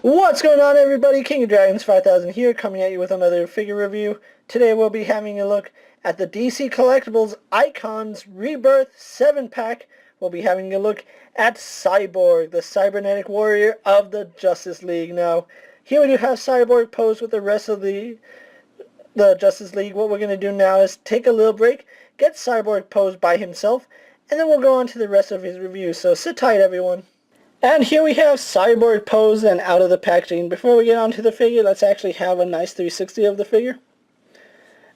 What's going on, everybody? King of Dragons 5000 here, coming at you with another figure review. Today we'll be having a look at the DC Collectibles Icons Rebirth 7-pack. We'll be having a look at Cyborg, the cybernetic warrior of the Justice League. Now, here we do have Cyborg posed with the rest of the Justice League. What we're going to do now is take a little break, get Cyborg posed by himself, and then we'll go on to the rest of his review. So sit tight, everyone. And here we have Cyborg posed and out of the packaging. Before we get onto the figure, let's actually have a nice 360 of the figure.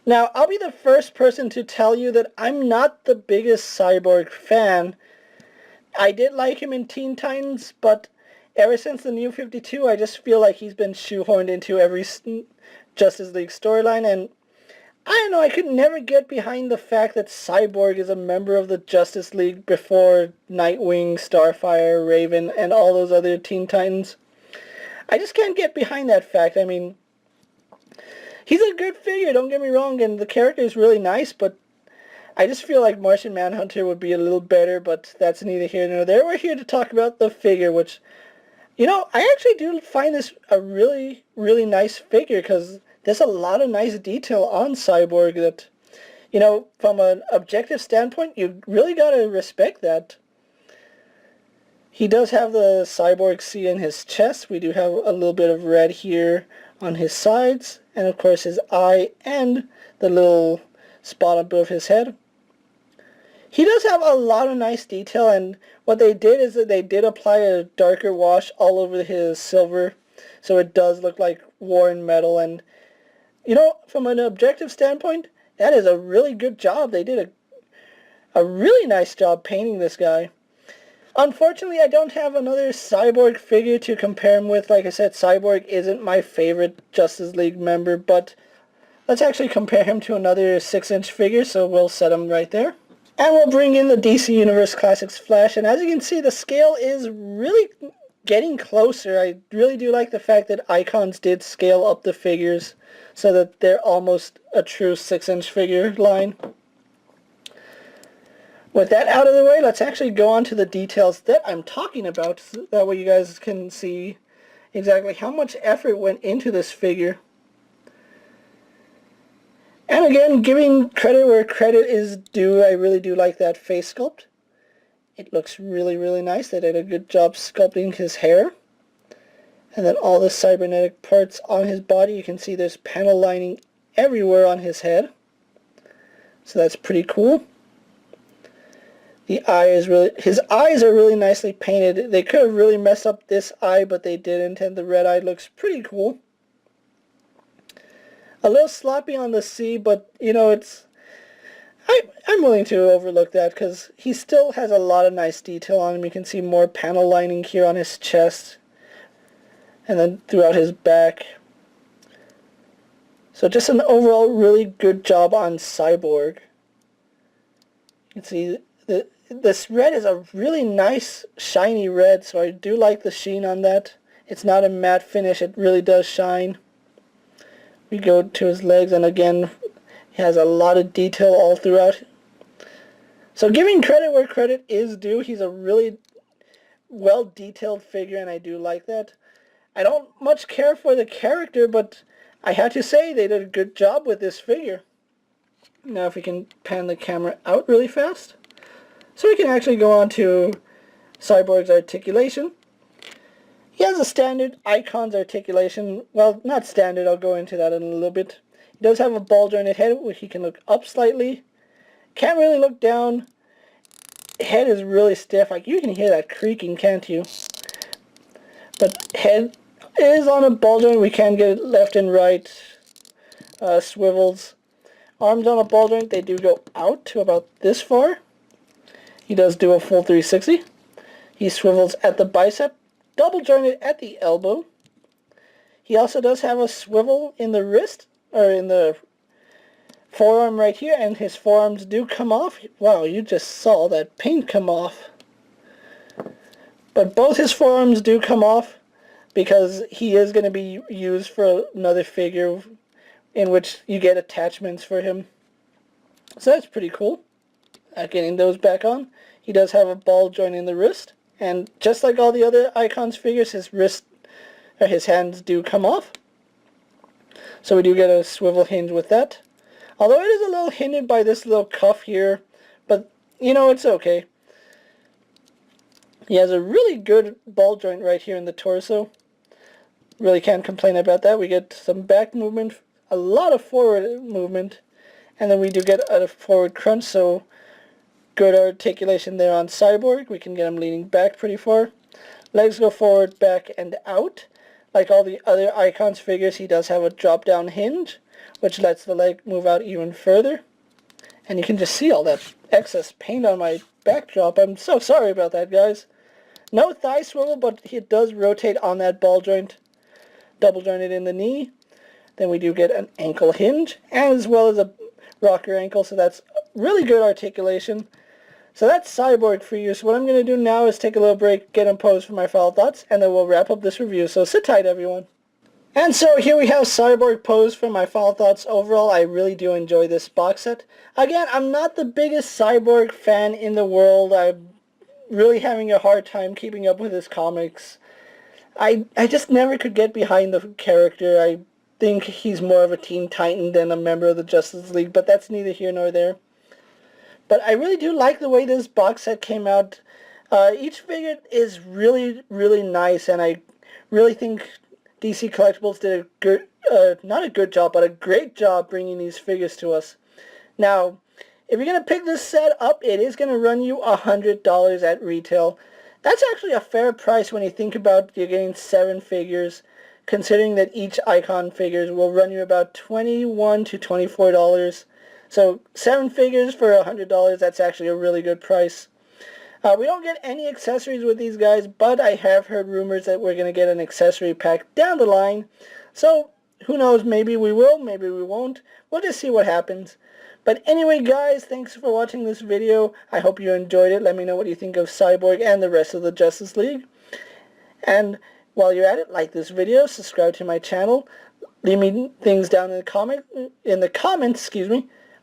Now, I'll be the first person to tell you that I'm not the biggest Cyborg fan. I did like him in Teen Titans, but ever since the New 52, I just feel like he's been shoehorned into every Justice League storyline, and I don't know, I could never get behind the fact that Cyborg is a member of the Justice League before Nightwing, Starfire, Raven, and all those other Teen Titans. I just can't get behind that fact. I mean, he's a good figure, don't get me wrong, and the character is really nice, but I just feel like Martian Manhunter would be a little better, but that's neither here nor there. We're here to talk about the figure, which, you know, I actually do find this a really, really nice figure, because there's a lot of nice detail on Cyborg that, you know, from an objective standpoint, you really gotta respect that. He does have the Cyborg C in his chest. We do have a little bit of red here on his sides, and of course his eye and the little spot above his head. He does have a lot of nice detail, and what they did is that they did apply a darker wash all over his silver, so it does look like worn metal. And you know, from an objective standpoint, that is a really good job. They did a really nice job painting this guy. Unfortunately, I don't have another Cyborg figure to compare him with. Like I said, Cyborg isn't my favorite Justice League member, but let's actually compare him to another 6-inch figure, so we'll set him right there. And we'll bring in the DC Universe Classics Flash, and as you can see, the scale is really getting closer. I really do like the fact that Icons did scale up the figures so that they're almost a true 6-inch figure line. With that out of the way, let's actually go on to the details that I'm talking about, so that way you guys can see exactly how much effort went into this figure. And again, giving credit where credit is due, I really do like that face sculpt. It looks really, really nice. They did a good job sculpting his hair. And then all the cybernetic parts on his body, you can see there's panel lining everywhere on his head. So that's pretty cool. The eye is his eyes are really nicely painted. They could have really messed up this eye, but they didn't, and the red eye looks pretty cool. A little sloppy on the C, but you know, I'm willing to overlook that because he still has a lot of nice detail on him. You can see more panel lining here on his chest and then throughout his back. So just an overall really good job on Cyborg. You can see this red is a really nice shiny red, so I do like the sheen on that. It's not a matte finish, it really does shine. We go to his legs, and again, he has a lot of detail all throughout. So giving credit where credit is due, he's a really well-detailed figure, and I do like that. I don't much care for the character, but I have to say they did a good job with this figure. Now if we can pan the camera out really fast, so we can actually go on to Cyborg's articulation. He has a standard Icons articulation. Well, not standard, I'll go into that in a little bit. He does have a ball jointed head where he can look up slightly. Can't really look down. Head is really stiff. Like, you can hear that creaking, can't you? But head is on a ball joint. We can get it left and right. Swivels. Arms on a ball joint. They do go out to about this far. He does do a full 360. He swivels at the bicep. Double jointed at the elbow. He also does have a swivel in the wrist, or in the forearm right here, and his forearms do come off. Wow, you just saw that paint come off. But both his forearms do come off because he is going to be used for another figure in which you get attachments for him. So that's pretty cool. Getting those back on. He does have a ball joint in the wrist, and just like all the other Icons figures, his wrist his hands do come off. So we do get a swivel hinge with that. Although it is a little hindered by this little cuff here, but you know, it's okay. He has a really good ball joint right here in the torso. Really can't complain about that. We get some back movement, a lot of forward movement, and then we do get a forward crunch, so good articulation there on Cyborg. We can get him leaning back pretty far. Legs go forward, back, and out. Like all the other Icons figures, he does have a drop-down hinge, which lets the leg move out even further. And you can just see all that excess paint on my backdrop. I'm so sorry about that, guys. No thigh swivel, but it does rotate on that ball joint. Double jointed in the knee. Then we do get an ankle hinge, as well as a rocker ankle, so that's really good articulation. So that's Cyborg for you. So what I'm going to do now is take a little break, get him posed for my final thoughts, and then we'll wrap up this review. So sit tight, everyone. And so here we have Cyborg posed for my final thoughts. Overall, I really do enjoy this box set. Again, I'm not the biggest Cyborg fan in the world. I'm really having a hard time keeping up with his comics. I just never could get behind the character. I think he's more of a Teen Titan than a member of the Justice League, but that's neither here nor there. But I really do like the way this box set came out. Each figure is really, really nice, and I really think DC Collectibles did a good, not a good job, but a great job bringing these figures to us. Now, if you're going to pick this set up, it is going to run you $100 at retail. That's actually a fair price when you think about you're getting 7 figures, considering that each Icon figures will run you about $21 to $24. So 7 figures for $100, that's actually a really good price. We don't get any accessories with these guys, but I have heard rumors that we're going to get an accessory pack down the line. So who knows, maybe we will, maybe we won't. We'll just see what happens. But anyway, guys, thanks for watching this video. I hope you enjoyed it. Let me know what you think of Cyborg and the rest of the Justice League. And while you're at it, like this video, subscribe to my channel. Leave me things down in the comments,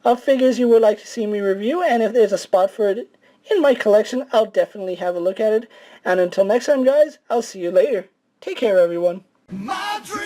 of figures you would like to see me review, and if there's a spot for it in my collection, I'll definitely have a look at it. And until next time, guys, I'll see you later. Take care, everyone. My dream